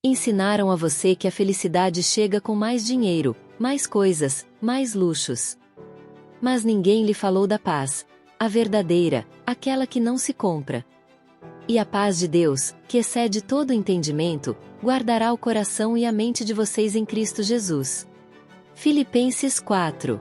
Ensinaram a você que a felicidade chega com mais dinheiro, mais coisas, mais luxos. Mas ninguém lhe falou da paz, a verdadeira, aquela que não se compra. E a paz de Deus, que excede todo entendimento, guardará o coração e a mente de vocês em Cristo Jesus. Filipenses 4.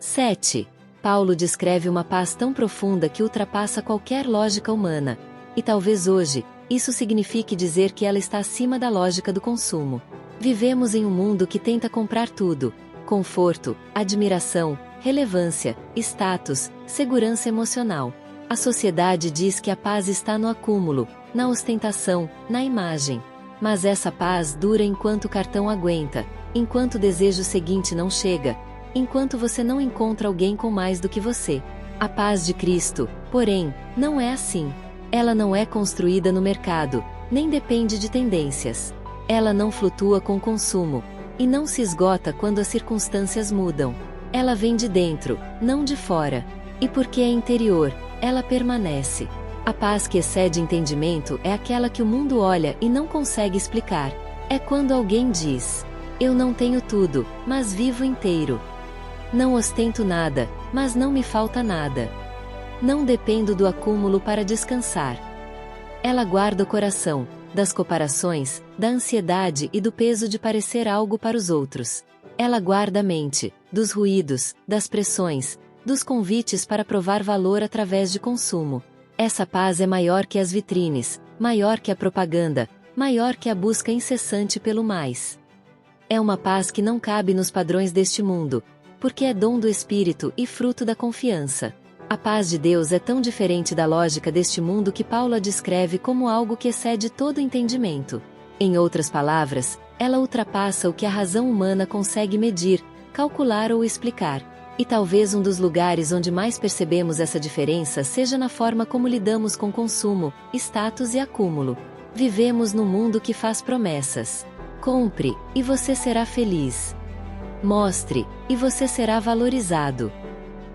7. Paulo descreve uma paz tão profunda que ultrapassa qualquer lógica humana, e talvez hoje, isso signifique dizer que ela está acima da lógica do consumo. Vivemos em um mundo que tenta comprar tudo: conforto, admiração, relevância, status, segurança emocional. A sociedade diz que a paz está no acúmulo, na ostentação, na imagem. Mas essa paz dura enquanto o cartão aguenta, enquanto o desejo seguinte não chega, enquanto você não encontra alguém com mais do que você. A paz de Cristo, porém, não é assim. Ela não é construída no mercado, nem depende de tendências. Ela não flutua com o consumo, e não se esgota quando as circunstâncias mudam. Ela vem de dentro, não de fora. E porque é interior, ela permanece. A paz que excede entendimento é aquela que o mundo olha e não consegue explicar. É quando alguém diz: eu não tenho tudo, mas vivo inteiro. Não ostento nada, mas não me falta nada. Não dependo do acúmulo para descansar. Ela guarda o coração das comparações, da ansiedade e do peso de parecer algo para os outros. Ela guarda a mente dos ruídos, das pressões, dos convites para provar valor através de consumo. Essa paz é maior que as vitrines, maior que a propaganda, maior que a busca incessante pelo mais. É uma paz que não cabe nos padrões deste mundo, porque é dom do Espírito e fruto da confiança. A paz de Deus é tão diferente da lógica deste mundo que Paulo a descreve como algo que excede todo entendimento. Em outras palavras, ela ultrapassa o que a razão humana consegue medir, calcular ou explicar. E talvez um dos lugares onde mais percebemos essa diferença seja na forma como lidamos com consumo, status e acúmulo. Vivemos num mundo que faz promessas. Compre, e você será feliz. Mostre, e você será valorizado.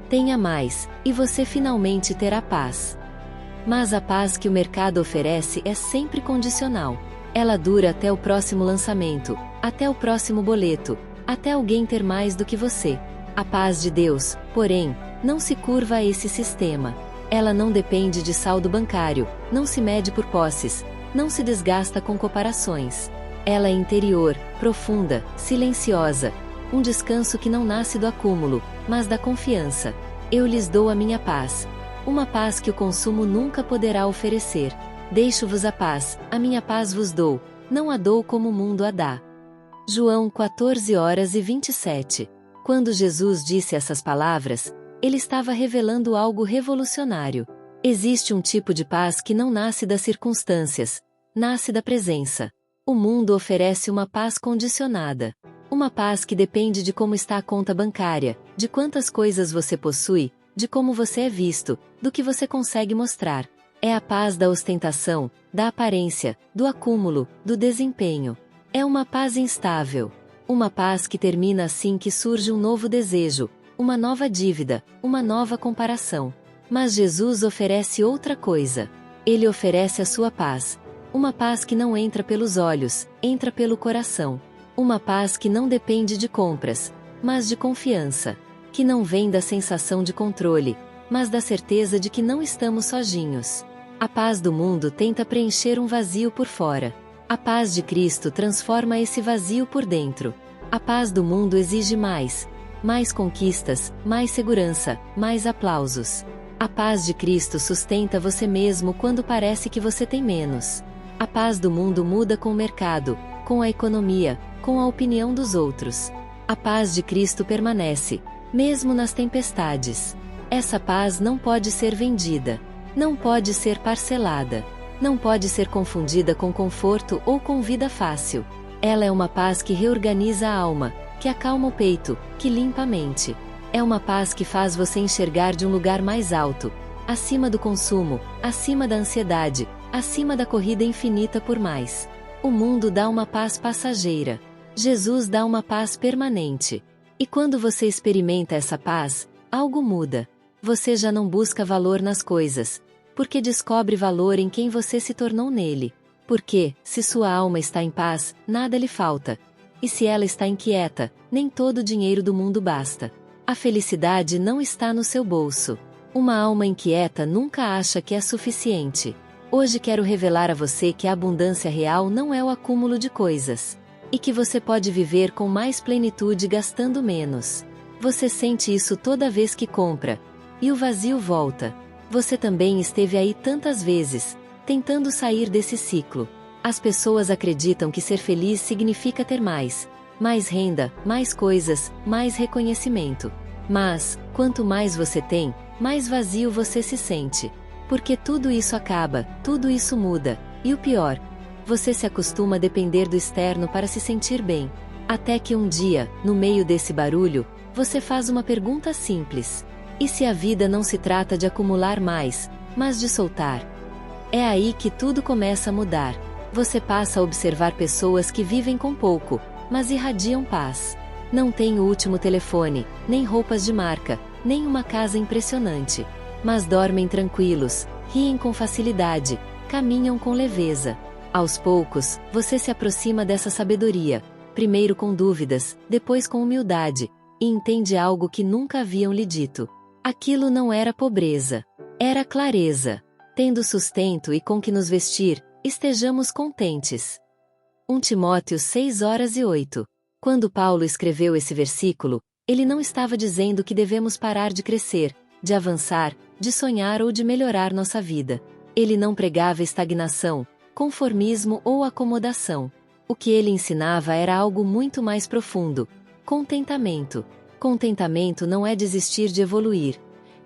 Tenha mais, e você finalmente terá paz. Mas a paz que o mercado oferece é sempre condicional. Ela dura até o próximo lançamento, até o próximo boleto, até alguém ter mais do que você. A paz de Deus, porém, não se curva a esse sistema. Ela não depende de saldo bancário, não se mede por posses, não se desgasta com comparações. Ela é interior, profunda, silenciosa. Um descanso que não nasce do acúmulo, mas da confiança. Eu lhes dou a minha paz. Uma paz que o consumo nunca poderá oferecer. Deixo-vos a paz, a minha paz vos dou, não a dou como o mundo a dá. João 14h27. Quando Jesus disse essas palavras, ele estava revelando algo revolucionário. Existe um tipo de paz que não nasce das circunstâncias, nasce da presença. O mundo oferece uma paz condicionada. Uma paz que depende de como está a conta bancária, de quantas coisas você possui, de como você é visto, do que você consegue mostrar. É a paz da ostentação, da aparência, do acúmulo, do desempenho. É uma paz instável. Uma paz que termina assim que surge um novo desejo, uma nova dívida, uma nova comparação. Mas Jesus oferece outra coisa. Ele oferece a sua paz. Uma paz que não entra pelos olhos, entra pelo coração. Uma paz que não depende de compras, mas de confiança. Que não vem da sensação de controle, mas da certeza de que não estamos sozinhos. A paz do mundo tenta preencher um vazio por fora. A paz de Cristo transforma esse vazio por dentro. A paz do mundo exige mais conquistas, mais segurança, mais aplausos. A paz de Cristo sustenta você mesmo quando parece que você tem menos. A paz do mundo muda com o mercado, com a economia, com a opinião dos outros. A paz de Cristo permanece, mesmo nas tempestades. Essa paz não pode ser vendida, não pode ser parcelada, não pode ser confundida com conforto ou com vida fácil. Ela é uma paz que reorganiza a alma, que acalma o peito, que limpa a mente. É uma paz que faz você enxergar de um lugar mais alto, acima do consumo, acima da ansiedade, acima da corrida infinita por mais. O mundo dá uma paz passageira. Jesus dá uma paz permanente. E quando você experimenta essa paz, algo muda. Você já não busca valor nas coisas, porque descobre valor em quem você se tornou nele. Porque, se sua alma está em paz, nada lhe falta. E se ela está inquieta, nem todo o dinheiro do mundo basta. A felicidade não está no seu bolso. Uma alma inquieta nunca acha que é suficiente. Hoje quero revelar a você que a abundância real não é o acúmulo de coisas. E que você pode viver com mais plenitude gastando menos. Você sente isso toda vez que compra. E o vazio volta. Você também esteve aí tantas vezes, tentando sair desse ciclo. As pessoas acreditam que ser feliz significa ter mais renda, mais coisas, mais reconhecimento. Mas, quanto mais você tem, mais vazio você se sente. Porque tudo isso acaba, tudo isso muda, e o pior, você se acostuma a depender do externo para se sentir bem. Até que um dia, no meio desse barulho, você faz uma pergunta simples. E se a vida não se trata de acumular mais, mas de soltar? É aí que tudo começa a mudar. Você passa a observar pessoas que vivem com pouco, mas irradiam paz. Não têm o último telefone, nem roupas de marca, nem uma casa impressionante. Mas dormem tranquilos, riem com facilidade, caminham com leveza. Aos poucos, você se aproxima dessa sabedoria, primeiro com dúvidas, depois com humildade, e entende algo que nunca haviam lhe dito. Aquilo não era pobreza, era clareza. Tendo sustento e com que nos vestir, estejamos contentes. 1 Timóteo 6:8. Quando Paulo escreveu esse versículo, ele não estava dizendo que devemos parar de crescer, de avançar, de sonhar ou de melhorar nossa vida. Ele não pregava estagnação, conformismo ou acomodação. O que ele ensinava era algo muito mais profundo: contentamento. Contentamento não é desistir de evoluir.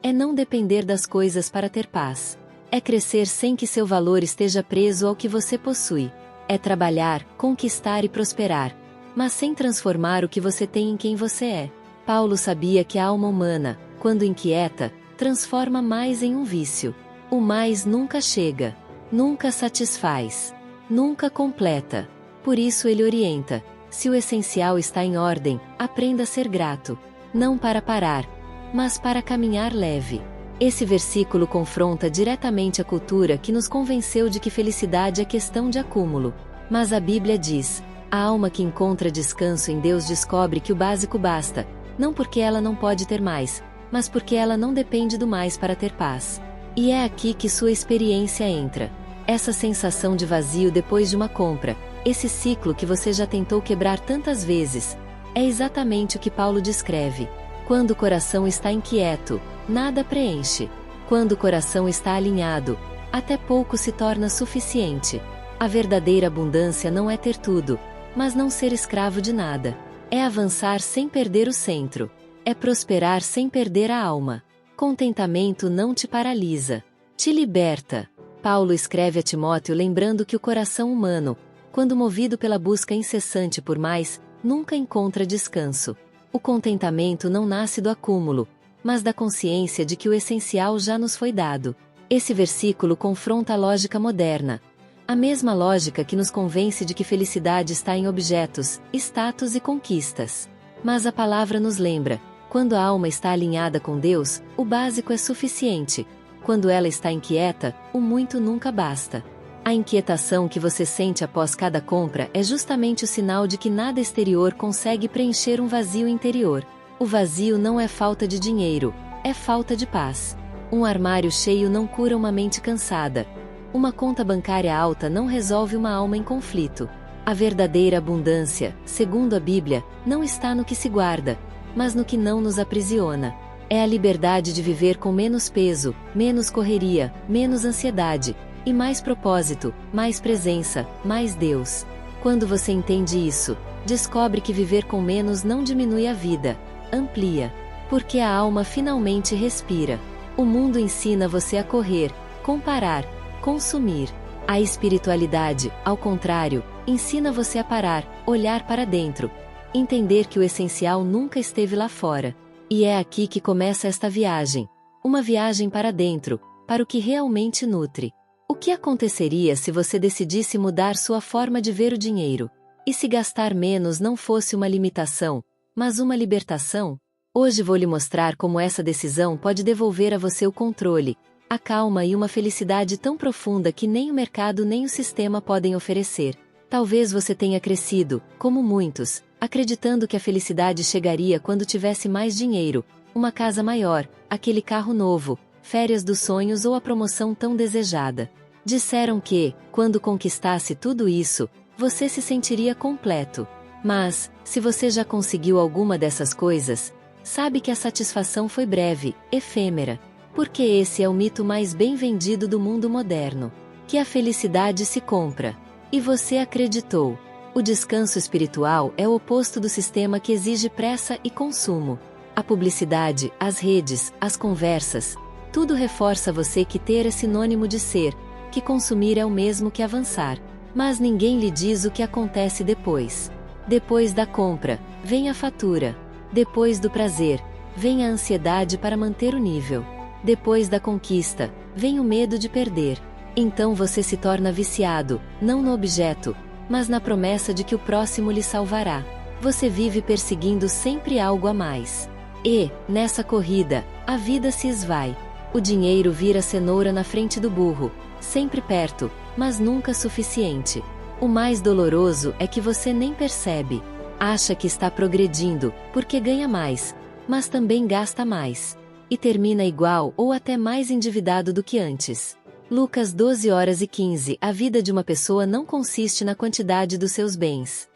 É não depender das coisas para ter paz. É crescer sem que seu valor esteja preso ao que você possui. É trabalhar, conquistar e prosperar, mas sem transformar o que você tem em quem você é. Paulo sabia que a alma humana, quando inquieta, transforma mais em um vício. O mais nunca chega, nunca satisfaz, nunca completa. Por isso ele orienta: se o essencial está em ordem, aprenda a ser grato. Não para parar, mas para caminhar leve. Esse versículo confronta diretamente a cultura que nos convenceu de que felicidade é questão de acúmulo. Mas a Bíblia diz: a alma que encontra descanso em Deus descobre que o básico basta, não porque ela não pode ter mais, mas porque ela não depende do mais para ter paz. E é aqui que sua experiência entra. Essa sensação de vazio depois de uma compra, esse ciclo que você já tentou quebrar tantas vezes, é exatamente o que Paulo descreve. Quando o coração está inquieto, nada preenche. Quando o coração está alinhado, até pouco se torna suficiente. A verdadeira abundância não é ter tudo, mas não ser escravo de nada. É avançar sem perder o centro. É prosperar sem perder a alma. Contentamento não te paralisa, te liberta. Paulo escreve a Timóteo lembrando que o coração humano, quando movido pela busca incessante por mais, nunca encontra descanso. O contentamento não nasce do acúmulo, mas da consciência de que o essencial já nos foi dado. Esse versículo confronta a lógica moderna. A mesma lógica que nos convence de que felicidade está em objetos, status e conquistas. Mas a palavra nos lembra: quando a alma está alinhada com Deus, o básico é suficiente. Quando ela está inquieta, o muito nunca basta. A inquietação que você sente após cada compra é justamente o sinal de que nada exterior consegue preencher um vazio interior. O vazio não é falta de dinheiro, é falta de paz. Um armário cheio não cura uma mente cansada. Uma conta bancária alta não resolve uma alma em conflito. A verdadeira abundância, segundo a Bíblia, não está no que se guarda, mas no que não nos aprisiona. É a liberdade de viver com menos peso, menos correria, menos ansiedade, e mais propósito, mais presença, mais Deus. Quando você entende isso, descobre que viver com menos não diminui a vida, amplia. Porque a alma finalmente respira. O mundo ensina você a correr, comparar, consumir. A espiritualidade, ao contrário, ensina você a parar, olhar para dentro, entender que o essencial nunca esteve lá fora. E é aqui que começa esta viagem. Uma viagem para dentro, para o que realmente nutre. O que aconteceria se você decidisse mudar sua forma de ver o dinheiro? E se gastar menos não fosse uma limitação, mas uma libertação? Hoje vou lhe mostrar como essa decisão pode devolver a você o controle, a calma e uma felicidade tão profunda que nem o mercado nem o sistema podem oferecer. Talvez você tenha crescido, como muitos, acreditando que a felicidade chegaria quando tivesse mais dinheiro, uma casa maior, aquele carro novo, férias dos sonhos ou a promoção tão desejada. Disseram que, quando conquistasse tudo isso, você se sentiria completo. Mas, se você já conseguiu alguma dessas coisas, sabe que a satisfação foi breve, efêmera. Porque esse é o mito mais bem vendido do mundo moderno. Que a felicidade se compra. E você acreditou. O descanso espiritual é o oposto do sistema que exige pressa e consumo. A publicidade, as redes, as conversas, tudo reforça você que ter é sinônimo de ser, que consumir é o mesmo que avançar. Mas ninguém lhe diz o que acontece depois. Depois da compra, vem a fatura. Depois do prazer, vem a ansiedade para manter o nível. Depois da conquista, vem o medo de perder. Então você se torna viciado, não no objeto, mas na promessa de que o próximo lhe salvará. Você vive perseguindo sempre algo a mais. E, nessa corrida, a vida se esvai. O dinheiro vira cenoura na frente do burro, sempre perto, mas nunca suficiente. O mais doloroso é que você nem percebe. Acha que está progredindo, porque ganha mais, mas também gasta mais. E termina igual ou até mais endividado do que antes. Lucas 12:15. A vida de uma pessoa não consiste na quantidade dos seus bens.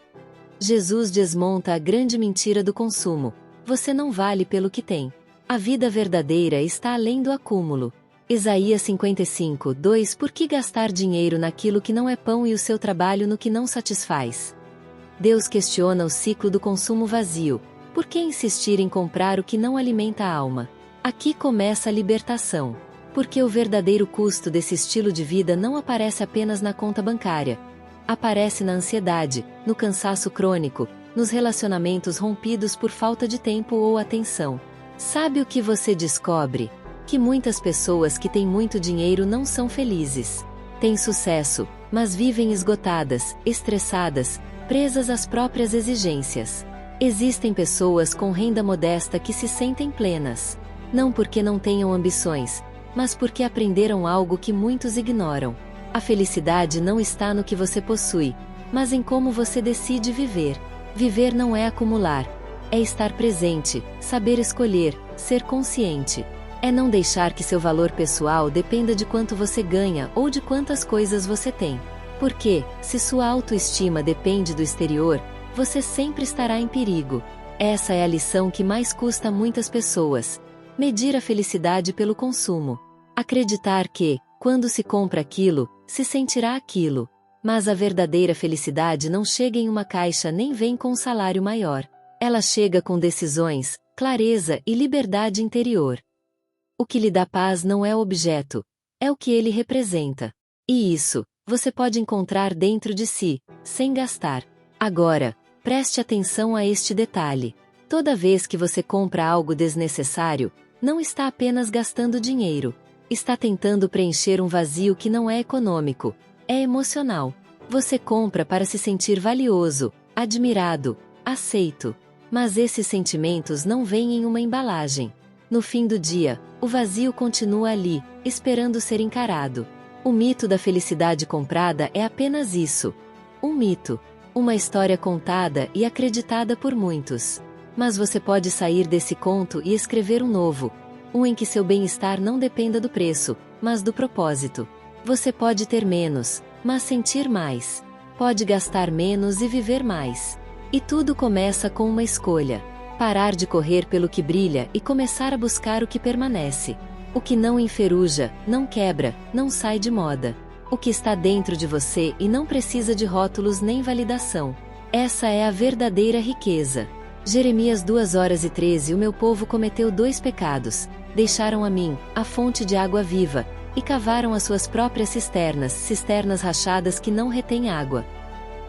Jesus desmonta a grande mentira do consumo. Você não vale pelo que tem. A vida verdadeira está além do acúmulo. Isaías 55:2. Por que gastar dinheiro naquilo que não é pão e o seu trabalho no que não satisfaz? Deus questiona o ciclo do consumo vazio. Por que insistir em comprar o que não alimenta a alma? Aqui começa a libertação. Porque o verdadeiro custo desse estilo de vida não aparece apenas na conta bancária. Aparece na ansiedade, no cansaço crônico, nos relacionamentos rompidos por falta de tempo ou atenção. Sabe o que você descobre? Que muitas pessoas que têm muito dinheiro não são felizes. Têm sucesso, mas vivem esgotadas, estressadas, presas às próprias exigências. Existem pessoas com renda modesta que se sentem plenas. Não porque não tenham ambições, mas porque aprenderam algo que muitos ignoram. A felicidade não está no que você possui, mas em como você decide viver. Viver não é acumular, é estar presente, saber escolher, ser consciente. É não deixar que seu valor pessoal dependa de quanto você ganha ou de quantas coisas você tem. Porque, se sua autoestima depende do exterior, você sempre estará em perigo. Essa é a lição que mais custa a muitas pessoas. Medir a felicidade pelo consumo. Acreditar que, quando se compra aquilo, se sentirá aquilo. Mas a verdadeira felicidade não chega em uma caixa nem vem com um salário maior. Ela chega com decisões, clareza e liberdade interior. O que lhe dá paz não é o objeto, é o que ele representa. E isso, você pode encontrar dentro de si, sem gastar. Agora, preste atenção a este detalhe. Toda vez que você compra algo desnecessário, não está apenas gastando dinheiro. Está tentando preencher um vazio que não é econômico, é emocional. Você compra para se sentir valioso, admirado, aceito. Mas esses sentimentos não vêm em uma embalagem. No fim do dia, o vazio continua ali, esperando ser encarado. O mito da felicidade comprada é apenas isso. Um mito. Uma história contada e acreditada por muitos. Mas você pode sair desse conto e escrever um novo. Um em que seu bem-estar não dependa do preço, mas do propósito. Você pode ter menos, mas sentir mais. Pode gastar menos e viver mais. E tudo começa com uma escolha. Parar de correr pelo que brilha e começar a buscar o que permanece. O que não enferruja, não quebra, não sai de moda. O que está dentro de você e não precisa de rótulos nem validação. Essa é a verdadeira riqueza. Jeremias 2:13. O meu povo cometeu 2 pecados. Deixaram a mim, a fonte de água viva, e cavaram as suas próprias cisternas rachadas que não retêm água.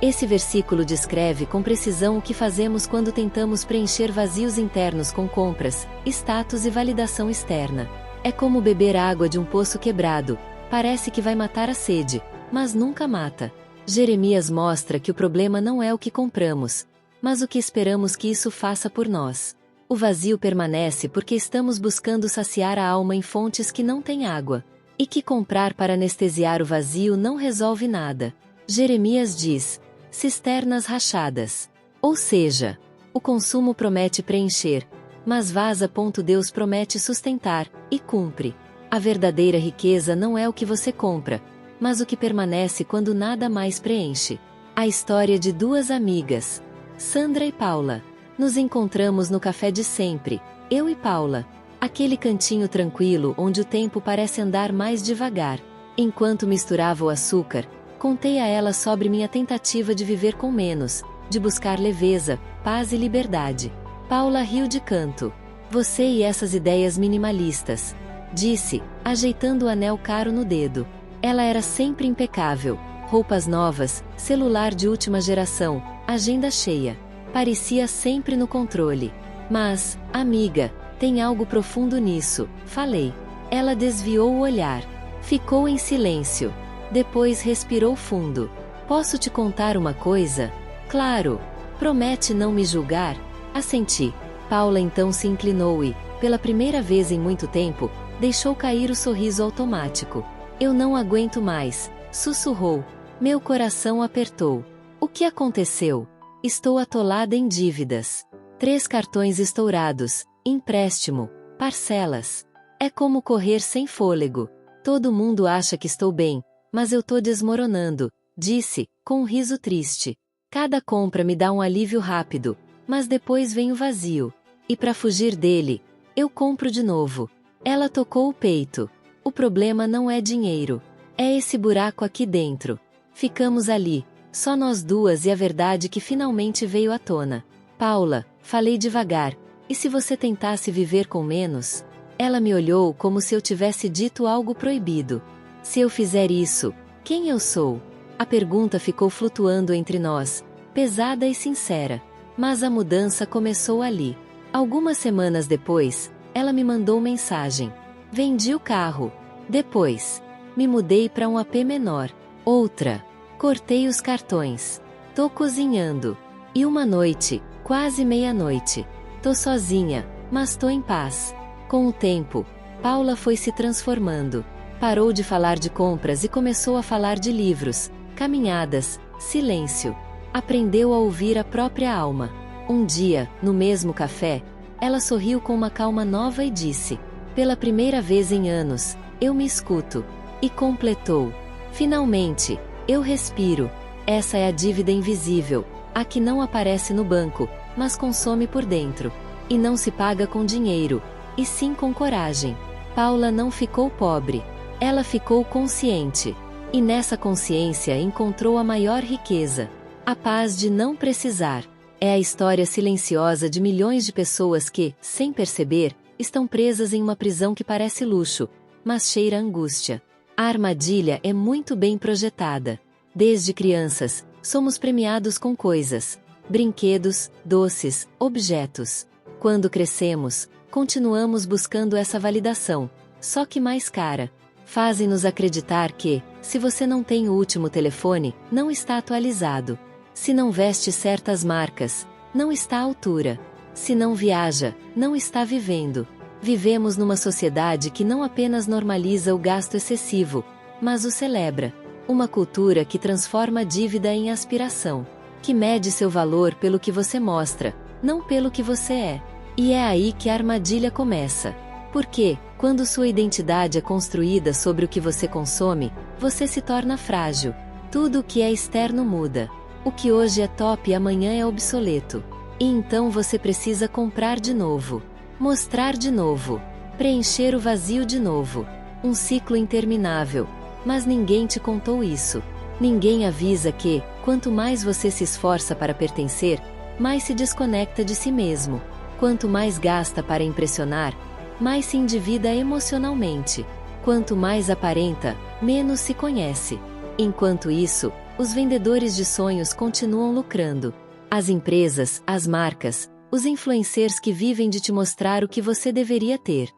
Esse versículo descreve com precisão o que fazemos quando tentamos preencher vazios internos com compras, status e validação externa. É como beber água de um poço quebrado. Parece que vai matar a sede, mas nunca mata. Jeremias mostra que o problema não é o que compramos, mas o que esperamos que isso faça por nós. O vazio permanece porque estamos buscando saciar a alma em fontes que não têm água. E que comprar para anestesiar o vazio não resolve nada. Jeremias diz: cisternas rachadas. Ou seja, o consumo promete preencher, mas vaza. Deus promete sustentar, e cumpre. A verdadeira riqueza não é o que você compra, mas o que permanece quando nada mais preenche. A história de duas amigas, Sandra e Paula. Nos encontramos no café de sempre, eu e Paula. Aquele cantinho tranquilo onde o tempo parece andar mais devagar. Enquanto misturava o açúcar, contei a ela sobre minha tentativa de viver com menos, de buscar leveza, paz e liberdade. Paula riu de canto. Você e essas ideias minimalistas, disse, ajeitando o anel caro no dedo. Ela era sempre impecável, roupas novas, celular de última geração, agenda cheia. Parecia sempre no controle. Mas, amiga, tem algo profundo nisso, falei. Ela desviou o olhar. Ficou em silêncio. Depois respirou fundo. Posso te contar uma coisa? Claro. Promete não me julgar? Assenti. Paula então se inclinou e, pela primeira vez em muito tempo, deixou cair o sorriso automático. Eu não aguento mais, sussurrou. Meu coração apertou. O que aconteceu? Estou atolada em dívidas. 3 cartões estourados, empréstimo, parcelas. É como correr sem fôlego. Todo mundo acha que estou bem, mas eu tô desmoronando, disse, com um riso triste. Cada compra me dá um alívio rápido, mas depois vem o vazio. E para fugir dele, eu compro de novo. Ela tocou o peito. O problema não é dinheiro. É esse buraco aqui dentro. Ficamos ali, só nós duas, e a verdade que finalmente veio à tona. Paula, falei devagar, e se você tentasse viver com menos? Ela me olhou como se eu tivesse dito algo proibido. Se eu fizer isso, quem eu sou? A pergunta ficou flutuando entre nós, pesada e sincera. Mas a mudança começou ali. Algumas semanas depois, ela me mandou mensagem. Vendi o carro. Depois, me mudei para um AP menor. Outra. Cortei os cartões. Tô cozinhando. E uma noite, quase meia-noite. Tô sozinha, mas tô em paz. Com o tempo, Paula foi se transformando. Parou de falar de compras e começou a falar de livros, caminhadas, silêncio. Aprendeu a ouvir a própria alma. Um dia, no mesmo café, ela sorriu com uma calma nova e disse: pela primeira vez em anos, eu me escuto. E completou: finalmente, eu respiro. Essa é a dívida invisível, a que não aparece no banco, mas consome por dentro. E não se paga com dinheiro, e sim com coragem. Paula não ficou pobre. Ela ficou consciente. E nessa consciência encontrou a maior riqueza. A paz de não precisar. É a história silenciosa de milhões de pessoas que, sem perceber, estão presas em uma prisão que parece luxo, mas cheira a angústia. A armadilha é muito bem projetada. Desde crianças, somos premiados com coisas, brinquedos, doces, objetos. Quando crescemos, continuamos buscando essa validação, só que mais cara. Fazem-nos acreditar que, se você não tem o último telefone, não está atualizado. Se não veste certas marcas, não está à altura. Se não viaja, não está vivendo. Vivemos numa sociedade que não apenas normaliza o gasto excessivo, mas o celebra. Uma cultura que transforma a dívida em aspiração, que mede seu valor pelo que você mostra, não pelo que você é. E é aí que a armadilha começa. Porque, quando sua identidade é construída sobre o que você consome, você se torna frágil. Tudo o que é externo muda. O que hoje é top amanhã é obsoleto. E então você precisa comprar de novo. Mostrar de novo. Preencher o vazio de novo. Um ciclo interminável. Mas ninguém te contou isso. Ninguém avisa que, quanto mais você se esforça para pertencer, mais se desconecta de si mesmo. Quanto mais gasta para impressionar, mais se endivida emocionalmente. Quanto mais aparenta, menos se conhece. Enquanto isso, os vendedores de sonhos continuam lucrando. As empresas, as marcas, os influencers que vivem de te mostrar o que você deveria ter.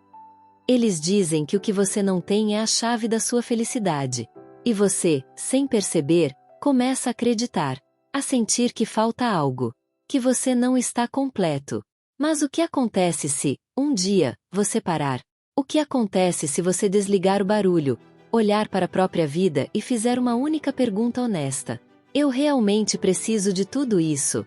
Eles dizem que o que você não tem é a chave da sua felicidade. E você, sem perceber, começa a acreditar, a sentir que falta algo, que você não está completo. Mas o que acontece se, um dia, você parar? O que acontece se você desligar o barulho, olhar para a própria vida e fizer uma única pergunta honesta? Eu realmente preciso de tudo isso?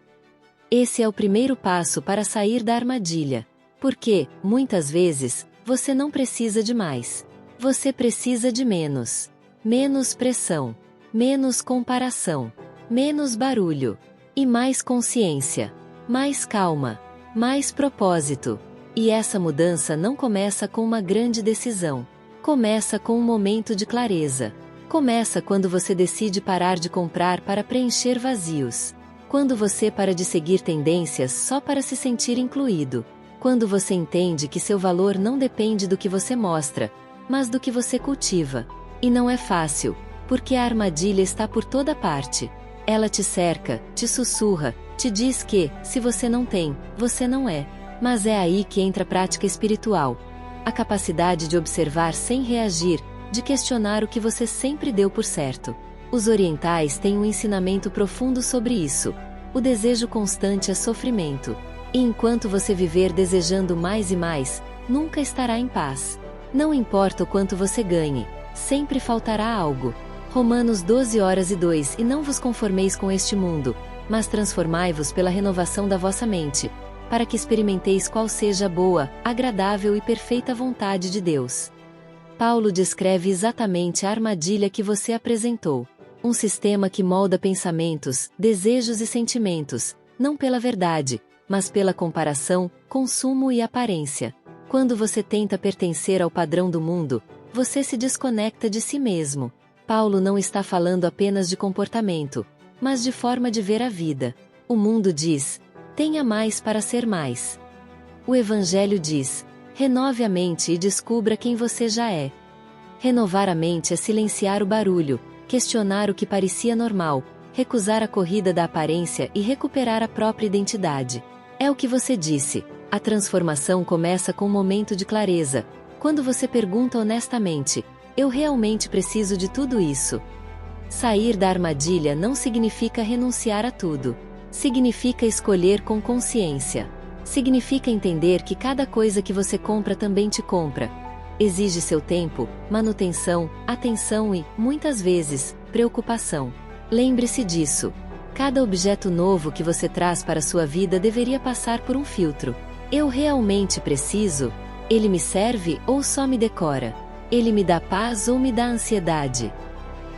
Esse é o primeiro passo para sair da armadilha. Porque, muitas vezes, você não precisa de mais. Você precisa de menos. Menos pressão. Menos comparação. Menos barulho. E mais consciência. Mais calma. Mais propósito. E essa mudança não começa com uma grande decisão. Começa com um momento de clareza. Começa quando você decide parar de comprar para preencher vazios. Quando você para de seguir tendências só para se sentir incluído. Quando você entende que seu valor não depende do que você mostra, mas do que você cultiva. E não é fácil, porque a armadilha está por toda parte. Ela te cerca, te sussurra, te diz que, se você não tem, você não é. Mas é aí que entra a prática espiritual. A capacidade de observar sem reagir, de questionar o que você sempre deu por certo. Os orientais têm um ensinamento profundo sobre isso. O desejo constante é sofrimento. E enquanto você viver desejando mais e mais, nunca estará em paz. Não importa o quanto você ganhe, sempre faltará algo. Romanos 12:2 E não vos conformeis com este mundo, mas transformai-vos pela renovação da vossa mente, para que experimenteis qual seja a boa, agradável e perfeita vontade de Deus. Paulo descreve exatamente a armadilha que você apresentou. Um sistema que molda pensamentos, desejos e sentimentos, não pela verdade, mas pela comparação, consumo e aparência. Quando você tenta pertencer ao padrão do mundo, você se desconecta de si mesmo. Paulo não está falando apenas de comportamento, mas de forma de ver a vida. O mundo diz: tenha mais para ser mais. O Evangelho diz: renove a mente e descubra quem você já é. Renovar a mente é silenciar o barulho, questionar o que parecia normal, recusar a corrida da aparência e recuperar a própria identidade. É o que você disse. A transformação começa com um momento de clareza, quando você pergunta honestamente: eu realmente preciso de tudo isso? Sair da armadilha não significa renunciar a tudo. Significa escolher com consciência. Significa entender que cada coisa que você compra também te compra. Exige seu tempo, manutenção, atenção e, muitas vezes, preocupação. Lembre-se disso. Cada objeto novo que você traz para sua vida deveria passar por um filtro. Eu realmente preciso? Ele me serve ou só me decora? Ele me dá paz ou me dá ansiedade?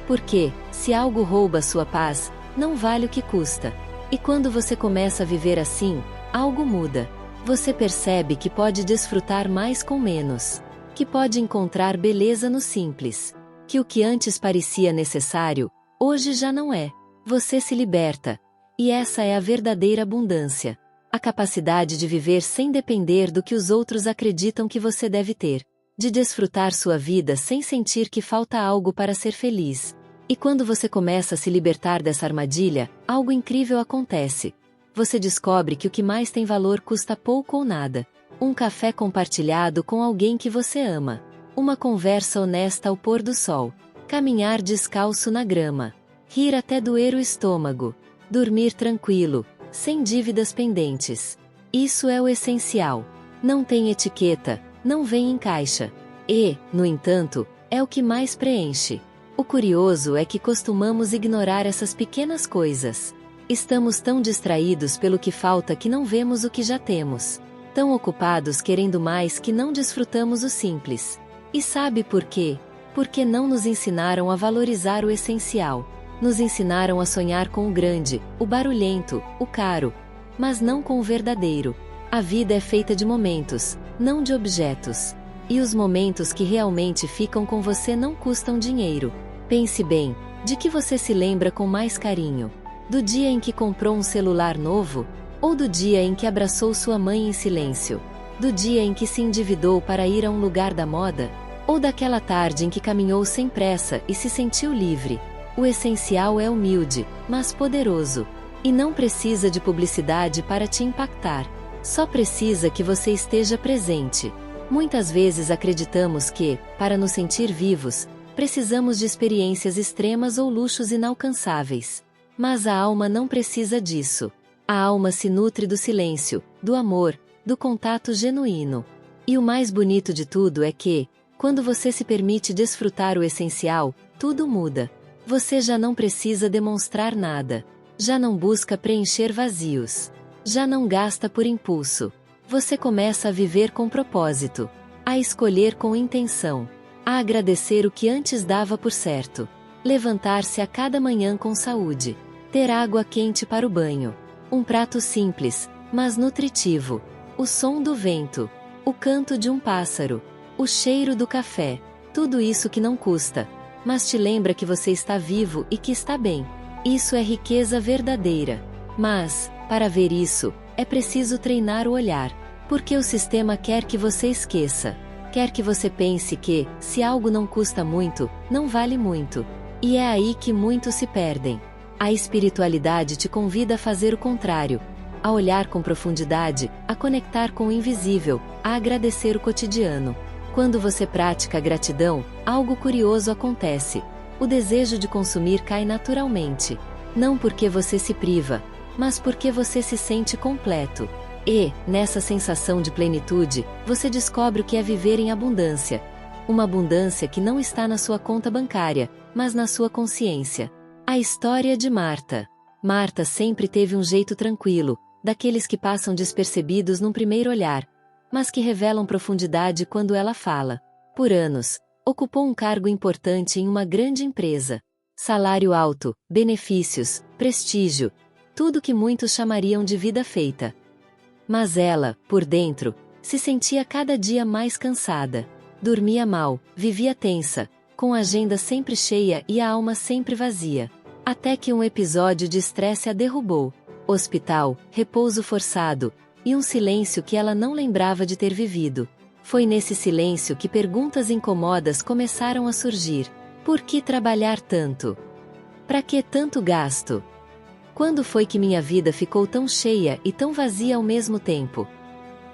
Porque, se algo rouba sua paz, não vale o que custa. E quando você começa a viver assim, algo muda. Você percebe que pode desfrutar mais com menos. Que pode encontrar beleza no simples. Que o que antes parecia necessário, hoje já não é. Você se liberta. E essa é a verdadeira abundância. A capacidade de viver sem depender do que os outros acreditam que você deve ter. De desfrutar sua vida sem sentir que falta algo para ser feliz. E quando você começa a se libertar dessa armadilha, algo incrível acontece. Você descobre que o que mais tem valor custa pouco ou nada. Um café compartilhado com alguém que você ama. Uma conversa honesta ao pôr do sol. Caminhar descalço na grama. Rir até doer o estômago. Dormir tranquilo, sem dívidas pendentes. Isso é o essencial. Não tem etiqueta, não vem em caixa. E, no entanto, é o que mais preenche. O curioso é que costumamos ignorar essas pequenas coisas. Estamos tão distraídos pelo que falta que não vemos o que já temos. Tão ocupados querendo mais que não desfrutamos o simples. E sabe por quê? Porque não nos ensinaram a valorizar o essencial. Nos ensinaram a sonhar com o grande, o barulhento, o caro. Mas não com o verdadeiro. A vida é feita de momentos, não de objetos. E os momentos que realmente ficam com você não custam dinheiro. Pense bem, de que você se lembra com mais carinho? Do dia em que comprou um celular novo? Ou do dia em que abraçou sua mãe em silêncio? Do dia em que se endividou para ir a um lugar da moda? Ou daquela tarde em que caminhou sem pressa e se sentiu livre? O essencial é humilde, mas poderoso. E não precisa de publicidade para te impactar. Só precisa que você esteja presente. Muitas vezes acreditamos que, para nos sentir vivos, precisamos de experiências extremas ou luxos inalcançáveis. Mas a alma não precisa disso. A alma se nutre do silêncio, do amor, do contato genuíno. E o mais bonito de tudo é que, quando você se permite desfrutar o essencial, tudo muda. Você já não precisa demonstrar nada. Já não busca preencher vazios. Já não gasta por impulso. Você começa a viver com propósito. A escolher com intenção. A agradecer o que antes dava por certo. Levantar-se a cada manhã com saúde. Ter água quente para o banho. Um prato simples, mas nutritivo. O som do vento. O canto de um pássaro. O cheiro do café. Tudo isso que não custa, mas te lembra que você está vivo e que está bem. Isso é riqueza verdadeira. Mas, para ver isso, é preciso treinar o olhar. Porque o sistema quer que você esqueça. Quer que você pense que, se algo não custa muito, não vale muito. E é aí que muitos se perdem. A espiritualidade te convida a fazer o contrário. A olhar com profundidade, a conectar com o invisível, a agradecer o cotidiano. Quando você pratica a gratidão, algo curioso acontece. O desejo de consumir cai naturalmente. Não porque você se priva, mas porque você se sente completo. E, nessa sensação de plenitude, você descobre o que é viver em abundância. Uma abundância que não está na sua conta bancária, mas na sua consciência. A história de Marta. Marta sempre teve um jeito tranquilo, daqueles que passam despercebidos num primeiro olhar, mas que revelam profundidade quando ela fala. Por anos, ocupou um cargo importante em uma grande empresa. Salário alto, benefícios, prestígio, tudo que muitos chamariam de vida feita. Mas ela, por dentro, se sentia cada dia mais cansada. Dormia mal, vivia tensa, com a agenda sempre cheia e a alma sempre vazia. Até que um episódio de estresse a derrubou. Hospital, repouso forçado, e um silêncio que ela não lembrava de ter vivido. Foi nesse silêncio que perguntas incômodas começaram a surgir. Por que trabalhar tanto? Para que tanto gasto? Quando foi que minha vida ficou tão cheia e tão vazia ao mesmo tempo?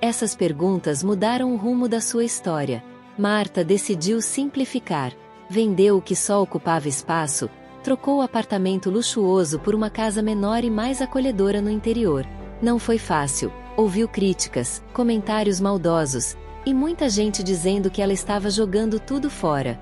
Essas perguntas mudaram o rumo da sua história. Marta decidiu simplificar. Vendeu o que só ocupava espaço, trocou o apartamento luxuoso por uma casa menor e mais acolhedora no interior. Não foi fácil. Ouviu críticas, comentários maldosos, e muita gente dizendo que ela estava jogando tudo fora.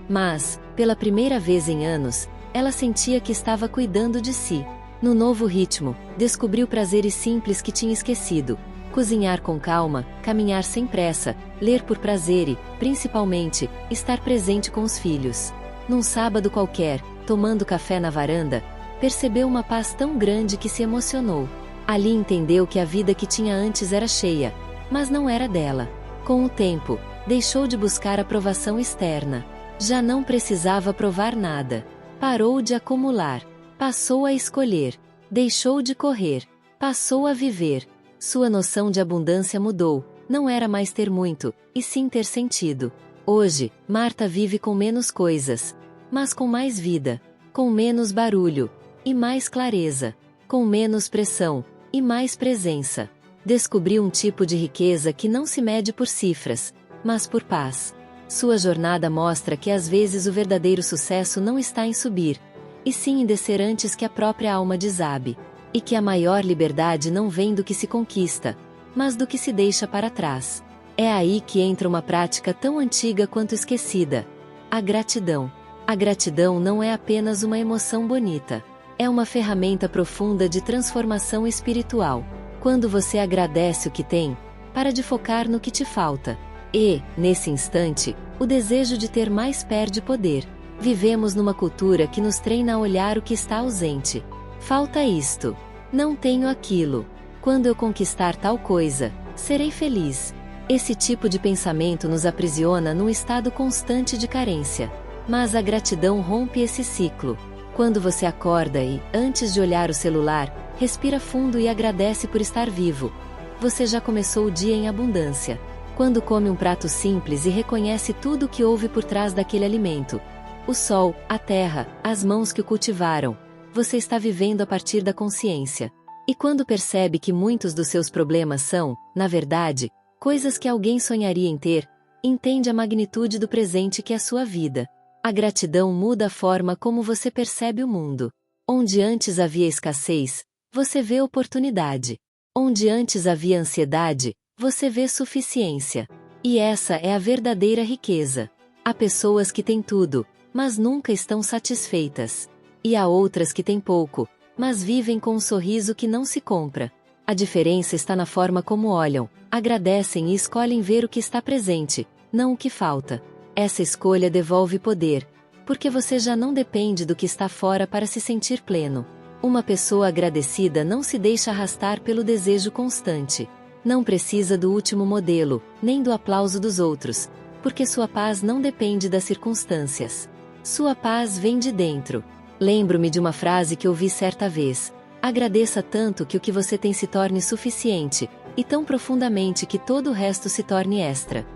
Mas, pela primeira vez em anos, ela sentia que estava cuidando de si. No novo ritmo, descobriu prazeres simples que tinha esquecido. Cozinhar com calma, caminhar sem pressa, ler por prazer e, principalmente, estar presente com os filhos. Num sábado qualquer, tomando café na varanda, percebeu uma paz tão grande que se emocionou. Ali entendeu que a vida que tinha antes era cheia, mas não era dela. Com o tempo, deixou de buscar aprovação externa. Já não precisava provar nada. Parou de acumular. Passou a escolher. Deixou de correr. Passou a viver. Sua noção de abundância mudou. Não era mais ter muito, e sim ter sentido. Hoje, Marta vive com menos coisas, mas com mais vida, com menos barulho, e mais clareza, com menos pressão, e mais presença. Descobriu um tipo de riqueza que não se mede por cifras, mas por paz. Sua jornada mostra que às vezes o verdadeiro sucesso não está em subir, e sim em descer antes que a própria alma desabe. E que a maior liberdade não vem do que se conquista, mas do que se deixa para trás. É aí que entra uma prática tão antiga quanto esquecida: a gratidão. A gratidão não é apenas uma emoção bonita. É uma ferramenta profunda de transformação espiritual. Quando você agradece o que tem, para de focar no que te falta. E, nesse instante, o desejo de ter mais perde poder. Vivemos numa cultura que nos treina a olhar o que está ausente. Falta isto. Não tenho aquilo. Quando eu conquistar tal coisa, serei feliz. Esse tipo de pensamento nos aprisiona num estado constante de carência. Mas a gratidão rompe esse ciclo. Quando você acorda e, antes de olhar o celular, respira fundo e agradece por estar vivo, você já começou o dia em abundância. Quando come um prato simples e reconhece tudo o que houve por trás daquele alimento, o sol, a terra, as mãos que o cultivaram, você está vivendo a partir da consciência. E quando percebe que muitos dos seus problemas são, na verdade, coisas que alguém sonharia em ter, entende a magnitude do presente que é a sua vida. A gratidão muda a forma como você percebe o mundo. Onde antes havia escassez, você vê oportunidade. Onde antes havia ansiedade, você vê suficiência. E essa é a verdadeira riqueza. Há pessoas que têm tudo, mas nunca estão satisfeitas. E há outras que têm pouco, mas vivem com um sorriso que não se compra. A diferença está na forma como olham, agradecem e escolhem ver o que está presente, não o que falta. Essa escolha devolve poder, porque você já não depende do que está fora para se sentir pleno. Uma pessoa agradecida não se deixa arrastar pelo desejo constante. Não precisa do último modelo, nem do aplauso dos outros, porque sua paz não depende das circunstâncias. Sua paz vem de dentro. Lembro-me de uma frase que ouvi certa vez: agradeça tanto que o que você tem se torne suficiente, e tão profundamente que todo o resto se torne extra.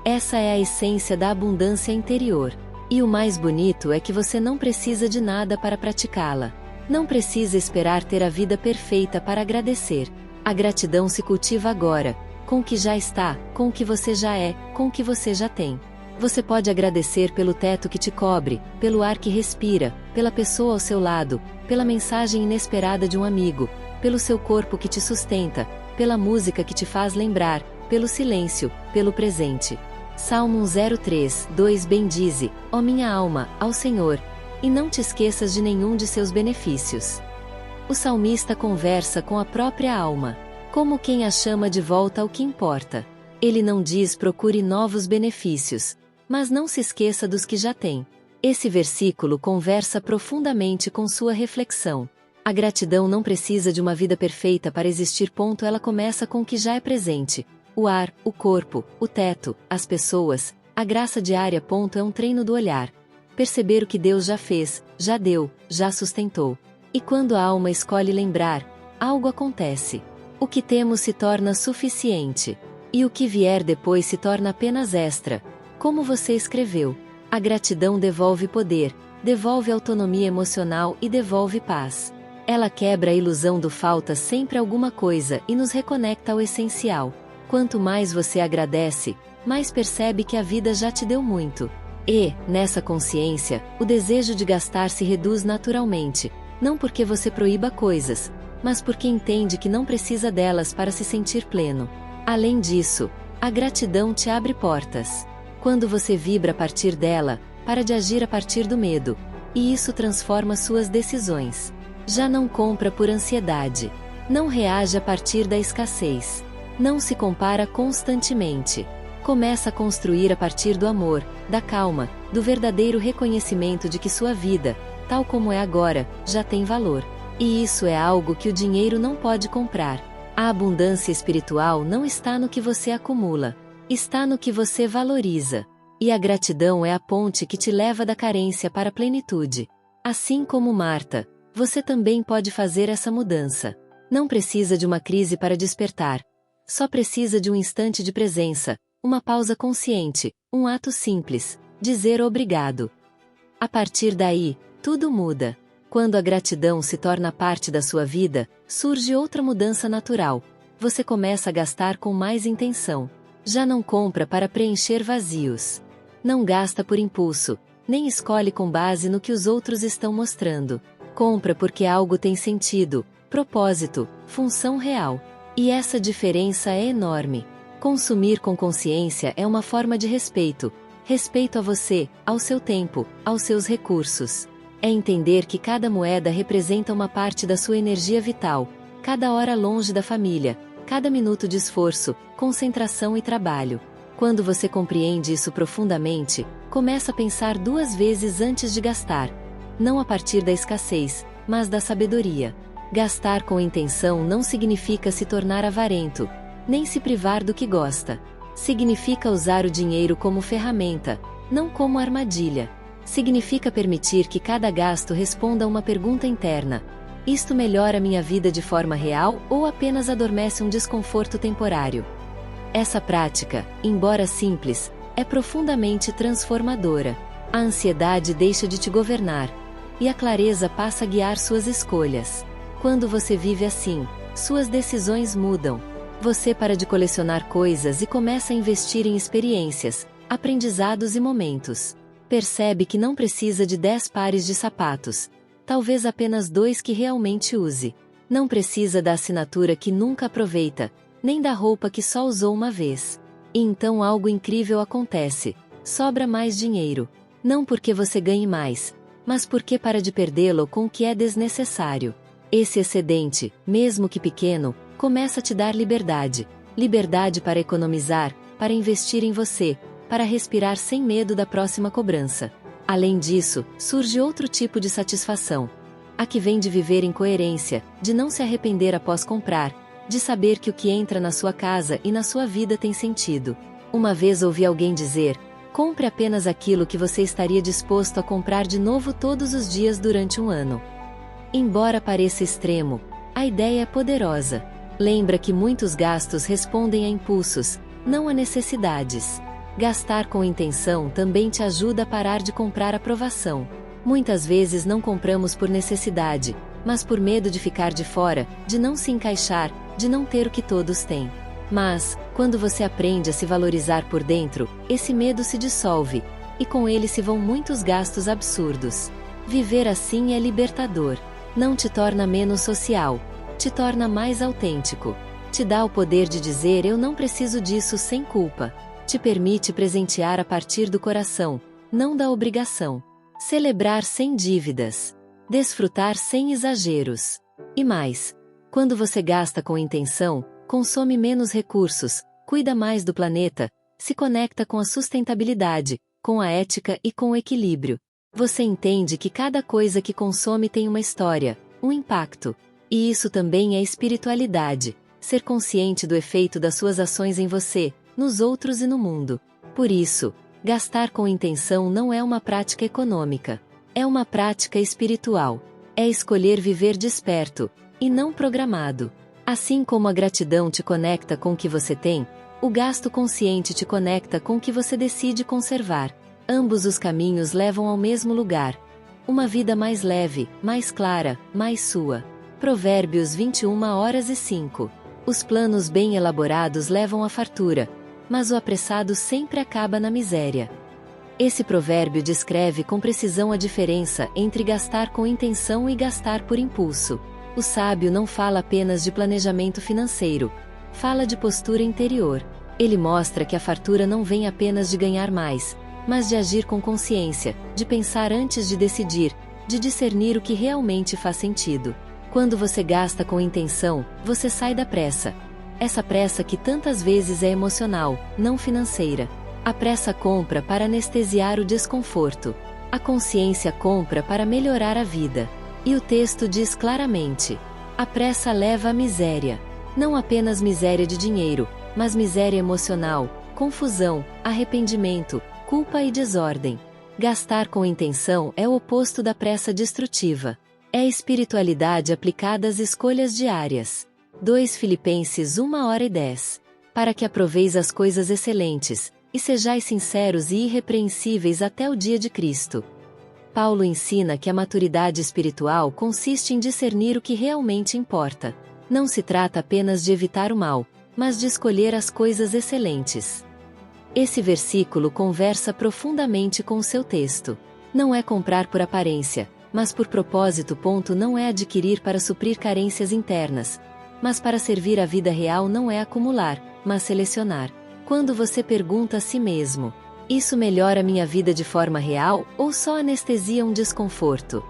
Essa é a essência da abundância interior. E o mais bonito é que você não precisa de nada para praticá-la. Não precisa esperar ter a vida perfeita para agradecer. A gratidão se cultiva agora, com o que já está, com o que você já é, com o que você já tem. Você pode agradecer pelo teto que te cobre, pelo ar que respira, pela pessoa ao seu lado, pela mensagem inesperada de um amigo, pelo seu corpo que te sustenta, pela música que te faz lembrar, pelo silêncio, pelo presente. Salmo 103:2 bendize, ó minha alma, ao Senhor, e não te esqueças de nenhum de seus benefícios. O salmista conversa com a própria alma, como quem a chama de volta ao que importa. Ele não diz procure novos benefícios, mas não se esqueça dos que já tem. Esse versículo conversa profundamente com sua reflexão. A gratidão não precisa de uma vida perfeita para existir. Ela começa com o que já é presente. O ar, o corpo, o teto, as pessoas, a graça diária. É um treino do olhar. Perceber o que Deus já fez, já deu, já sustentou. E quando a alma escolhe lembrar, algo acontece. O que temos se torna suficiente. E o que vier depois se torna apenas extra. Como você escreveu, a gratidão devolve poder, devolve autonomia emocional e devolve paz. Ela quebra a ilusão do falta sempre alguma coisa e nos reconecta ao essencial. Quanto mais você agradece, mais percebe que a vida já te deu muito. E, nessa consciência, o desejo de gastar se reduz naturalmente. Não porque você proíba coisas, mas porque entende que não precisa delas para se sentir pleno. Além disso, a gratidão te abre portas. Quando você vibra a partir dela, para de agir a partir do medo, e isso transforma suas decisões. Já não compra por ansiedade. Não reage a partir da escassez. Não se compara constantemente. Começa a construir a partir do amor, da calma, do verdadeiro reconhecimento de que sua vida, tal como é agora, já tem valor. E isso é algo que o dinheiro não pode comprar. A abundância espiritual não está no que você acumula, está no que você valoriza. E a gratidão é a ponte que te leva da carência para a plenitude. Assim como Marta, você também pode fazer essa mudança. Não precisa de uma crise para despertar. Só precisa de um instante de presença, uma pausa consciente, um ato simples, dizer obrigado. A partir daí, tudo muda. Quando a gratidão se torna parte da sua vida, surge outra mudança natural. Você começa a gastar com mais intenção. Já não compra para preencher vazios. Não gasta por impulso, nem escolhe com base no que os outros estão mostrando. Compra porque algo tem sentido, propósito, função real. E essa diferença é enorme. Consumir com consciência é uma forma de respeito. Respeito a você, ao seu tempo, aos seus recursos. É entender que cada moeda representa uma parte da sua energia vital, cada hora longe da família, cada minuto de esforço, concentração e trabalho. Quando você compreende isso profundamente, começa a pensar duas vezes antes de gastar. Não a partir da escassez, mas da sabedoria. Gastar com intenção não significa se tornar avarento, nem se privar do que gosta. Significa usar o dinheiro como ferramenta, não como armadilha. Significa permitir que cada gasto responda a uma pergunta interna: isto melhora minha vida de forma real ou apenas adormece um desconforto temporário? Essa prática, embora simples, é profundamente transformadora. A ansiedade deixa de te governar, e a clareza passa a guiar suas escolhas. Quando você vive assim, suas decisões mudam. Você para de colecionar coisas e começa a investir em experiências, aprendizados e momentos. Percebe que não precisa de 10 pares de sapatos, talvez apenas 2 que realmente use. Não precisa da assinatura que nunca aproveita, nem da roupa que só usou uma vez. E então algo incrível acontece: sobra mais dinheiro. Não porque você ganhe mais, mas porque para de perdê-lo com o que é desnecessário. Esse excedente, mesmo que pequeno, começa a te dar liberdade. Liberdade para economizar, para investir em você, para respirar sem medo da próxima cobrança. Além disso, surge outro tipo de satisfação. A que vem de viver em coerência, de não se arrepender após comprar, de saber que o que entra na sua casa e na sua vida tem sentido. Uma vez ouvi alguém dizer: compre apenas aquilo que você estaria disposto a comprar de novo todos os dias durante um ano. Embora pareça extremo, a ideia é poderosa. Lembra que muitos gastos respondem a impulsos, não a necessidades. Gastar com intenção também te ajuda a parar de comprar aprovação. Muitas vezes não compramos por necessidade, mas por medo de ficar de fora, de não se encaixar, de não ter o que todos têm. Mas, quando você aprende a se valorizar por dentro, esse medo se dissolve, e com ele se vão muitos gastos absurdos. Viver assim é libertador. Não te torna menos social, te torna mais autêntico. Te dá o poder de dizer eu não preciso disso sem culpa. Te permite presentear a partir do coração, não da obrigação. Celebrar sem dívidas. Desfrutar sem exageros. E mais, quando você gasta com intenção, consome menos recursos, cuida mais do planeta, se conecta com a sustentabilidade, com a ética e com o equilíbrio. Você entende que cada coisa que consome tem uma história, um impacto. E isso também é espiritualidade, ser consciente do efeito das suas ações em você, nos outros e no mundo. Por isso, gastar com intenção não é uma prática econômica. É uma prática espiritual. É escolher viver desperto, e não programado. Assim como a gratidão te conecta com o que você tem, o gasto consciente te conecta com o que você decide conservar. Ambos os caminhos levam ao mesmo lugar. Uma vida mais leve, mais clara, mais sua. Provérbios 21h05. Os planos bem elaborados levam à fartura, mas o apressado sempre acaba na miséria. Esse provérbio descreve com precisão a diferença entre gastar com intenção e gastar por impulso. O sábio não fala apenas de planejamento financeiro, fala de postura interior. Ele mostra que a fartura não vem apenas de ganhar mais, mas de agir com consciência, de pensar antes de decidir, de discernir o que realmente faz sentido. Quando você gasta com intenção, você sai da pressa. Essa pressa que tantas vezes é emocional, não financeira. A pressa compra para anestesiar o desconforto. A consciência compra para melhorar a vida. E o texto diz claramente: a pressa leva à miséria. Não apenas miséria de dinheiro, mas miséria emocional, confusão, arrependimento, culpa e desordem. Gastar com intenção é o oposto da pressa destrutiva. É a espiritualidade aplicada às escolhas diárias. 2 Filipenses 1h10. Para que aproveis as coisas excelentes, e sejais sinceros e irrepreensíveis até o dia de Cristo. Paulo ensina que a maturidade espiritual consiste em discernir o que realmente importa. Não se trata apenas de evitar o mal, mas de escolher as coisas excelentes. Esse versículo conversa profundamente com o seu texto. Não é comprar por aparência, mas por propósito. Não é adquirir para suprir carências internas, mas para servir a vida real. Não é acumular, mas selecionar. Quando você pergunta a si mesmo: isso melhora minha vida de forma real, ou só anestesia um desconforto?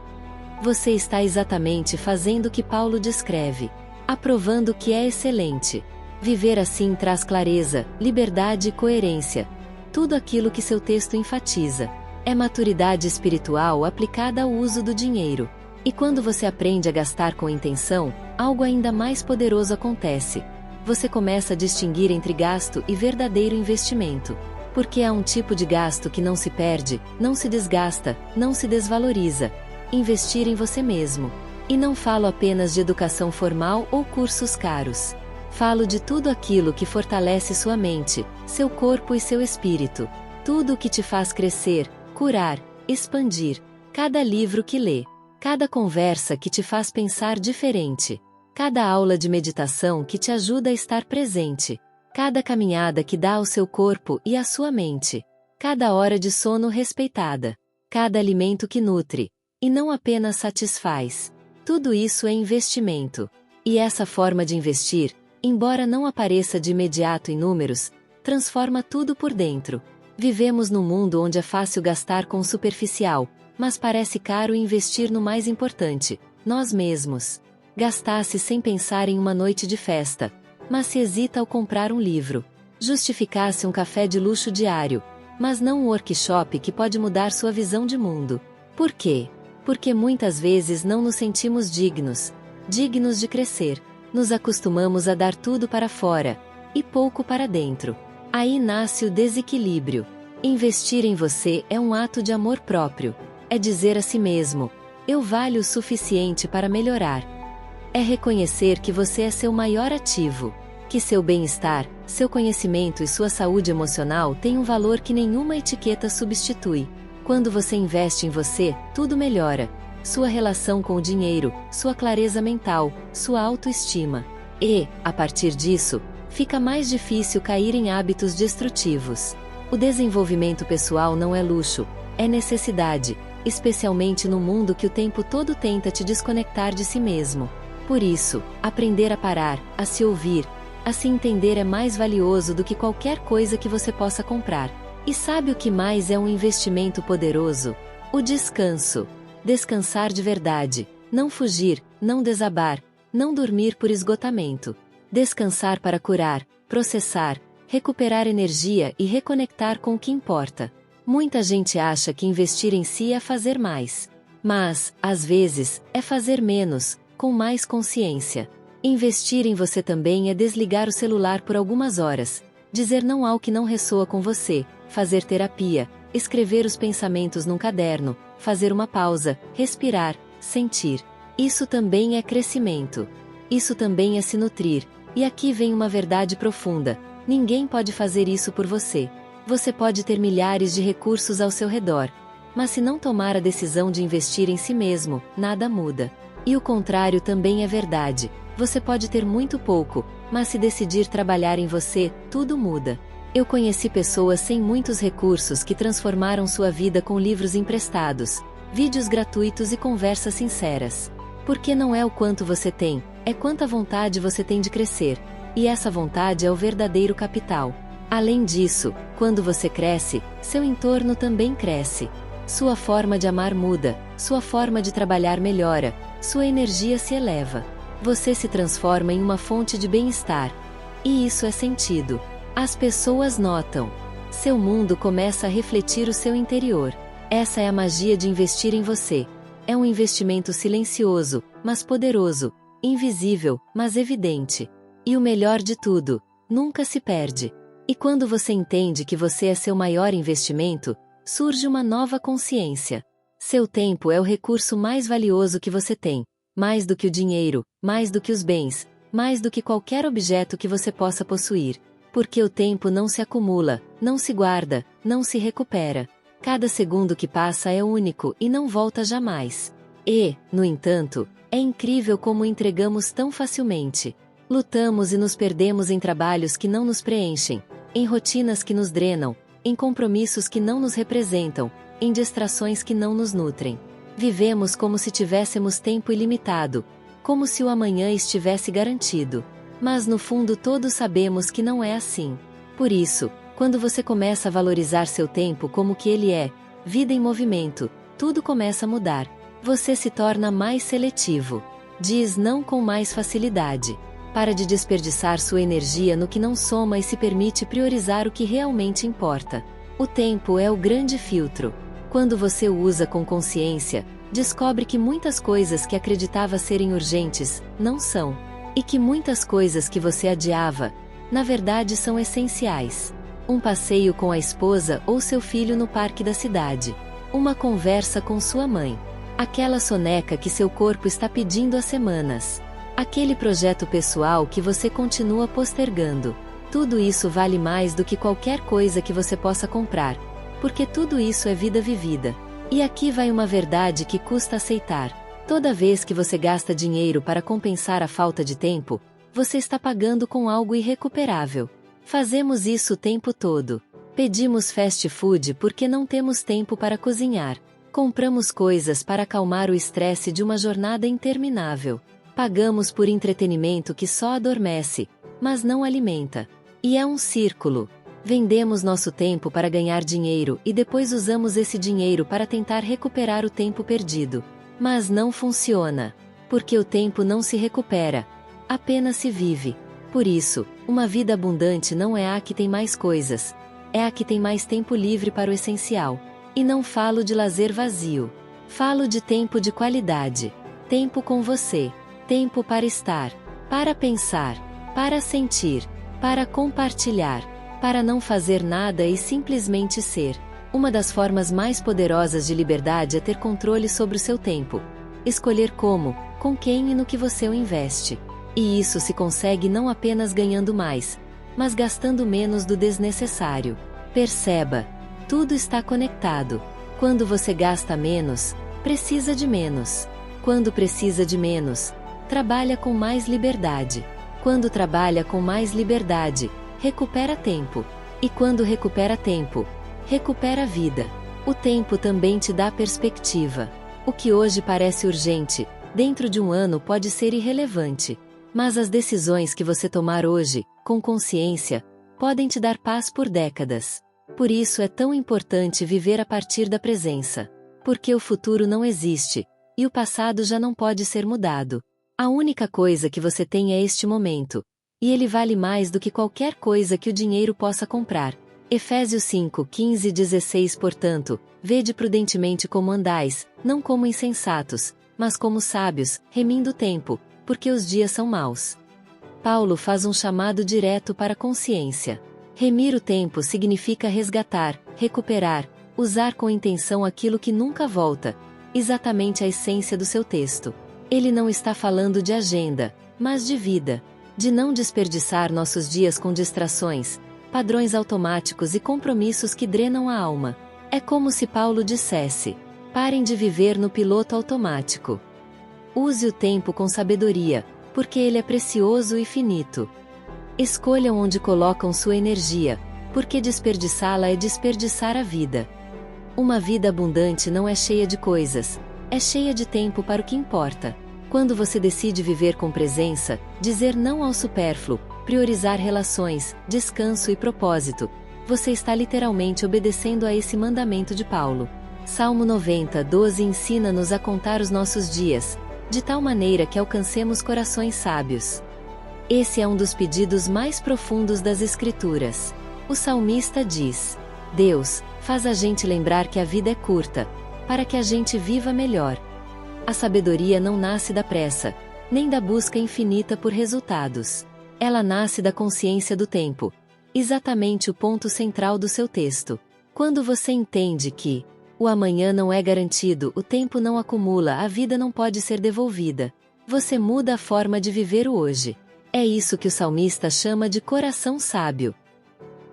Você está exatamente fazendo o que Paulo descreve, aprovando o que é excelente. Viver assim traz clareza, liberdade e coerência. Tudo aquilo que seu texto enfatiza. É maturidade espiritual aplicada ao uso do dinheiro. E quando você aprende a gastar com intenção, algo ainda mais poderoso acontece. Você começa a distinguir entre gasto e verdadeiro investimento. Porque há um tipo de gasto que não se perde, não se desgasta, não se desvaloriza. Investir em você mesmo. E não falo apenas de educação formal ou cursos caros. Falo de tudo aquilo que fortalece sua mente, seu corpo e seu espírito. Tudo o que te faz crescer, curar, expandir. Cada livro que lê. Cada conversa que te faz pensar diferente. Cada aula de meditação que te ajuda a estar presente. Cada caminhada que dá ao seu corpo e à sua mente. Cada hora de sono respeitada. Cada alimento que nutre, e não apenas satisfaz. Tudo isso é investimento. E essa forma de investir Embora não apareça de imediato em números, transforma tudo por dentro. Vivemos num mundo onde é fácil gastar com o superficial, mas parece caro investir no mais importante, nós mesmos. Gastasse sem pensar em uma noite de festa, mas se hesita ao comprar um livro. Justificasse um café de luxo diário, mas não um workshop que pode mudar sua visão de mundo. Por quê? Porque muitas vezes não nos sentimos dignos de crescer. Nos acostumamos a dar tudo para fora, e pouco para dentro. Aí nasce o desequilíbrio. Investir em você é um ato de amor próprio. É dizer a si mesmo: eu valho o suficiente para melhorar. É reconhecer que você é seu maior ativo, que seu bem-estar, seu conhecimento e sua saúde emocional têm um valor que nenhuma etiqueta substitui. Quando você investe em você, tudo melhora. Sua relação com o dinheiro, sua clareza mental, sua autoestima. E, a partir disso, fica mais difícil cair em hábitos destrutivos. O desenvolvimento pessoal não é luxo, é necessidade, especialmente no mundo que o tempo todo tenta te desconectar de si mesmo. Por isso, aprender a parar, a se ouvir, a se entender é mais valioso do que qualquer coisa que você possa comprar. E sabe o que mais é um investimento poderoso? O descanso. Descansar de verdade. Não fugir, não desabar, não dormir por esgotamento. Descansar para curar, processar, recuperar energia e reconectar com o que importa. Muita gente acha que investir em si é fazer mais. Mas, às vezes, é fazer menos, com mais consciência. Investir em você também é desligar o celular por algumas horas, dizer não ao que não ressoa com você, fazer terapia, escrever os pensamentos num caderno, fazer uma pausa, respirar, sentir. Isso também é crescimento. Isso também é se nutrir. E aqui vem uma verdade profunda: ninguém pode fazer isso por você. Você pode ter milhares de recursos ao seu redor, mas se não tomar a decisão de investir em si mesmo, nada muda. E o contrário também é verdade. Você pode ter muito pouco, mas se decidir trabalhar em você, tudo muda. Eu conheci pessoas sem muitos recursos que transformaram sua vida com livros emprestados, vídeos gratuitos e conversas sinceras. Porque não é o quanto você tem, é quanta vontade você tem de crescer. E essa vontade é o verdadeiro capital. Além disso, quando você cresce, seu entorno também cresce. Sua forma de amar muda, sua forma de trabalhar melhora, sua energia se eleva. Você se transforma em uma fonte de bem-estar. E isso é sentido. As pessoas notam. Seu mundo começa a refletir o seu interior. Essa é a magia de investir em você. É um investimento silencioso, mas poderoso, invisível, mas evidente. E o melhor de tudo, nunca se perde. E quando você entende que você é seu maior investimento, surge uma nova consciência. Seu tempo é o recurso mais valioso que você tem. Mais do que o dinheiro, mais do que os bens, mais do que qualquer objeto que você possa possuir. Porque o tempo não se acumula, não se guarda, não se recupera. Cada segundo que passa é único e não volta jamais. E, no entanto, é incrível como entregamos tão facilmente. Lutamos e nos perdemos em trabalhos que não nos preenchem, em rotinas que nos drenam, em compromissos que não nos representam, em distrações que não nos nutrem. Vivemos como se tivéssemos tempo ilimitado, como se o amanhã estivesse garantido. Mas no fundo todos sabemos que não é assim. Por isso, quando você começa a valorizar seu tempo como que ele é, vida em movimento, tudo começa a mudar. Você se torna mais seletivo. Diz não com mais facilidade. Para de desperdiçar sua energia no que não soma e se permite priorizar o que realmente importa. O tempo é o grande filtro. Quando você o usa com consciência, descobre que muitas coisas que acreditava serem urgentes, não são. E que muitas coisas que você adiava, na verdade são essenciais. Um passeio com a esposa ou seu filho no parque da cidade. Uma conversa com sua mãe. Aquela soneca que seu corpo está pedindo há semanas. Aquele projeto pessoal que você continua postergando. Tudo isso vale mais do que qualquer coisa que você possa comprar. Porque tudo isso é vida vivida. E aqui vai uma verdade que custa aceitar. Toda vez que você gasta dinheiro para compensar a falta de tempo, você está pagando com algo irrecuperável. Fazemos isso o tempo todo. Pedimos fast food porque não temos tempo para cozinhar. Compramos coisas para acalmar o estresse de uma jornada interminável. Pagamos por entretenimento que só adormece, mas não alimenta. E é um círculo. Vendemos nosso tempo para ganhar dinheiro e depois usamos esse dinheiro para tentar recuperar o tempo perdido. Mas não funciona. Porque o tempo não se recupera. Apenas se vive. Por isso, uma vida abundante não é a que tem mais coisas. É a que tem mais tempo livre para o essencial. E não falo de lazer vazio. Falo de tempo de qualidade. Tempo com você. Tempo para estar. Para pensar. Para sentir. Para compartilhar. Para não fazer nada e simplesmente ser. Uma das formas mais poderosas de liberdade é ter controle sobre o seu tempo. Escolher como, com quem e no que você o investe. E isso se consegue não apenas ganhando mais, mas gastando menos do desnecessário. Perceba, tudo está conectado. Quando você gasta menos, precisa de menos. Quando precisa de menos, trabalha com mais liberdade. Quando trabalha com mais liberdade, recupera tempo. E quando recupera tempo, recupera vida. O tempo também te dá perspectiva. O que hoje parece urgente, dentro de um ano pode ser irrelevante. Mas as decisões que você tomar hoje, com consciência, podem te dar paz por décadas. Por isso é tão importante viver a partir da presença. Porque o futuro não existe, e o passado já não pode ser mudado. A única coisa que você tem é este momento. E ele vale mais do que qualquer coisa que o dinheiro possa comprar. Efésios 5, 15 e 16. Portanto, vede prudentemente como andais, não como insensatos, mas como sábios, remindo o tempo, porque os dias são maus. Paulo faz um chamado direto para a consciência. Remir o tempo significa resgatar, recuperar, usar com intenção aquilo que nunca volta, exatamente a essência do seu texto. Ele não está falando de agenda, mas de vida. De não desperdiçar nossos dias com distrações, padrões automáticos e compromissos que drenam a alma. É como se Paulo dissesse: parem de viver no piloto automático. Use o tempo com sabedoria, porque ele é precioso e finito. Escolham onde colocam sua energia, porque desperdiçá-la é desperdiçar a vida. Uma vida abundante não é cheia de coisas, é cheia de tempo para o que importa. Quando você decide viver com presença, dizer não ao supérfluo, priorizar relações, descanso e propósito, você está literalmente obedecendo a esse mandamento de Paulo. Salmo 90, 12 ensina-nos a contar os nossos dias, de tal maneira que alcancemos corações sábios. Esse é um dos pedidos mais profundos das Escrituras. O salmista diz: Deus, faz a gente lembrar que a vida é curta, para que a gente viva melhor. A sabedoria não nasce da pressa, nem da busca infinita por resultados. Ela nasce da consciência do tempo. Exatamente o ponto central do seu texto. Quando você entende que o amanhã não é garantido, o tempo não acumula, a vida não pode ser devolvida, você muda a forma de viver o hoje. É isso que o salmista chama de coração sábio.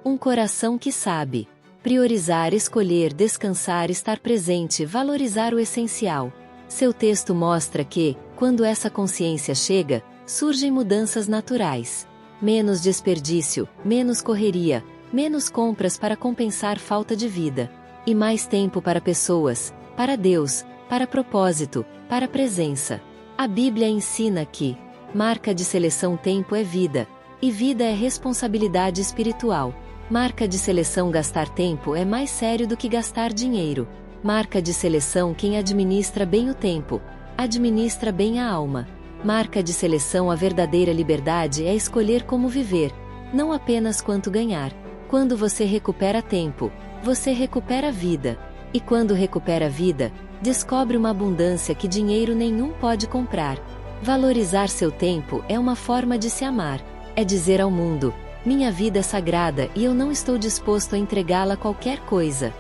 Um coração que sabe priorizar, escolher, descansar, estar presente, valorizar o essencial. Seu texto mostra que, quando essa consciência chega, surgem mudanças naturais. Menos desperdício, menos correria, menos compras para compensar falta de vida. E mais tempo para pessoas, para Deus, para propósito, para presença. A Bíblia ensina que marca de seleção tempo é vida, e vida é responsabilidade espiritual. Marca de seleção gastar tempo é mais sério do que gastar dinheiro. Marca de seleção quem administra bem o tempo, administra bem a alma. Marca de seleção a verdadeira liberdade é escolher como viver, não apenas quanto ganhar. Quando você recupera tempo, você recupera vida. E quando recupera vida, descobre uma abundância que dinheiro nenhum pode comprar. Valorizar seu tempo é uma forma de se amar. É dizer ao mundo: minha vida é sagrada e eu não estou disposto a entregá-la a qualquer coisa.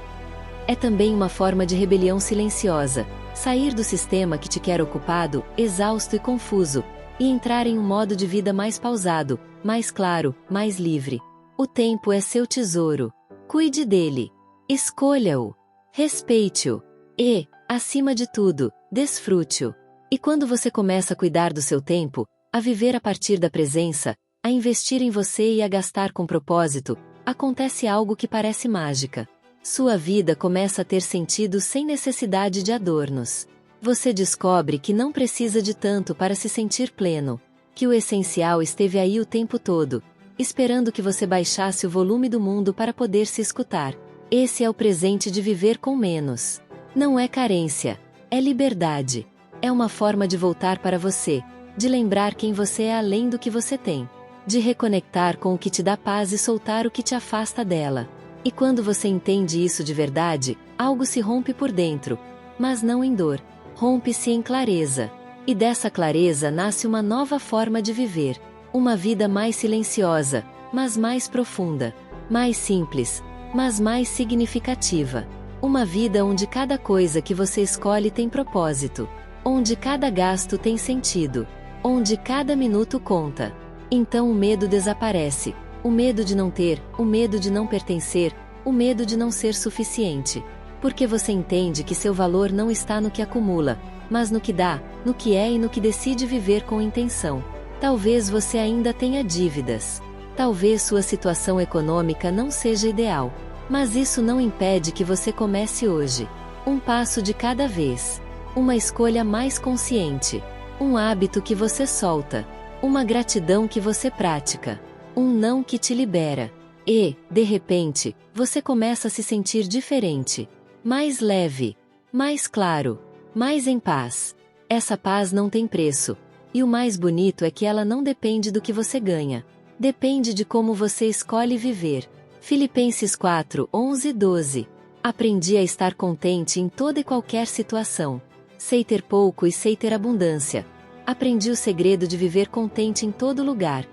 É também uma forma de rebelião silenciosa. Sair do sistema que te quer ocupado, exausto e confuso, e entrar em um modo de vida mais pausado, mais claro, mais livre. O tempo é seu tesouro. Cuide dele. Escolha-o. Respeite-o. E, acima de tudo, desfrute-o. E quando você começa a cuidar do seu tempo, a viver a partir da presença, a investir em você e a gastar com propósito, acontece algo que parece mágica. Sua vida começa a ter sentido sem necessidade de adornos. Você descobre que não precisa de tanto para se sentir pleno. Que o essencial esteve aí o tempo todo, esperando que você baixasse o volume do mundo para poder se escutar. Esse é o presente de viver com menos. Não é carência, é liberdade. É uma forma de voltar para você, de lembrar quem você é além do que você tem, de reconectar com o que te dá paz e soltar o que te afasta dela. E quando você entende isso de verdade, algo se rompe por dentro, mas não em dor, rompe-se em clareza. E dessa clareza nasce uma nova forma de viver, uma vida mais silenciosa, mas mais profunda, mais simples, mas mais significativa. Uma vida onde cada coisa que você escolhe tem propósito, onde cada gasto tem sentido, onde cada minuto conta. Então o medo desaparece, o medo de não ter, o medo de não pertencer, o medo de não ser suficiente. Porque você entende que seu valor não está no que acumula, mas no que dá, no que é e no que decide viver com intenção. Talvez você ainda tenha dívidas. Talvez sua situação econômica não seja ideal. Mas isso não impede que você comece hoje. Um passo de cada vez. Uma escolha mais consciente. Um hábito que você solta. Uma gratidão que você pratica. Um não que te libera. E, de repente, você começa a se sentir diferente. Mais leve. Mais claro. Mais em paz. Essa paz não tem preço. E o mais bonito é que ela não depende do que você ganha. Depende de como você escolhe viver. Filipenses 4, 11 e 12. Aprendi a estar contente em toda e qualquer situação. Sei ter pouco e sei ter abundância. Aprendi o segredo de viver contente em todo lugar.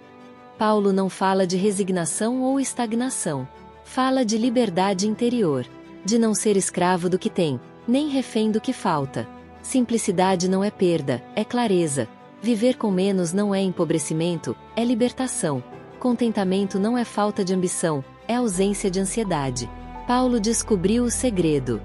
Paulo não fala de resignação ou estagnação. Fala de liberdade interior. De não ser escravo do que tem, nem refém do que falta. Simplicidade não é perda, é clareza. Viver com menos não é empobrecimento, é libertação. Contentamento não é falta de ambição, é ausência de ansiedade. Paulo descobriu o segredo.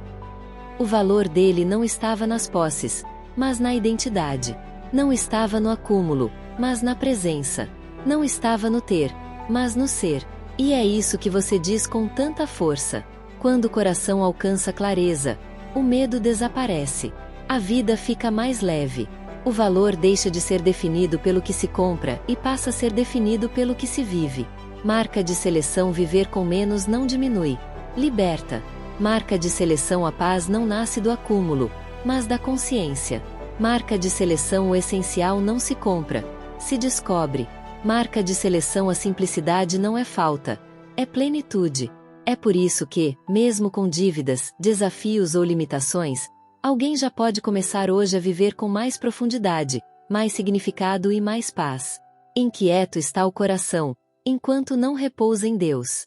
O valor dele não estava nas posses, mas na identidade. Não estava no acúmulo, mas na presença. Não estava no ter, mas no ser. E é isso que você diz com tanta força. Quando o coração alcança clareza, o medo desaparece. A vida fica mais leve. O valor deixa de ser definido pelo que se compra e passa a ser definido pelo que se vive. Marca de seleção: viver com menos não diminui. Liberta. Marca de seleção: a paz não nasce do acúmulo, mas da consciência. Marca de seleção: o essencial não se compra, se descobre. Marca de seleção: a simplicidade não é falta, é plenitude. É por isso que, mesmo com dívidas, desafios ou limitações, alguém já pode começar hoje a viver com mais profundidade, mais significado e mais paz. Inquieto está o coração, enquanto não repousa em Deus.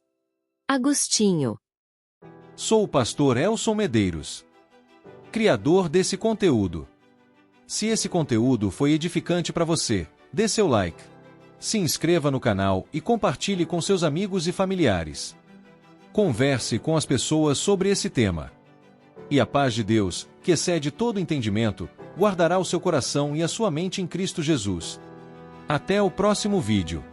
Agostinho. Sou o pastor Elson Medeiros, criador desse conteúdo. Se esse conteúdo foi edificante para você, dê seu like, se inscreva no canal e compartilhe com seus amigos e familiares. Converse com as pessoas sobre esse tema. E a paz de Deus, que excede todo entendimento, guardará o seu coração e a sua mente em Cristo Jesus. Até o próximo vídeo.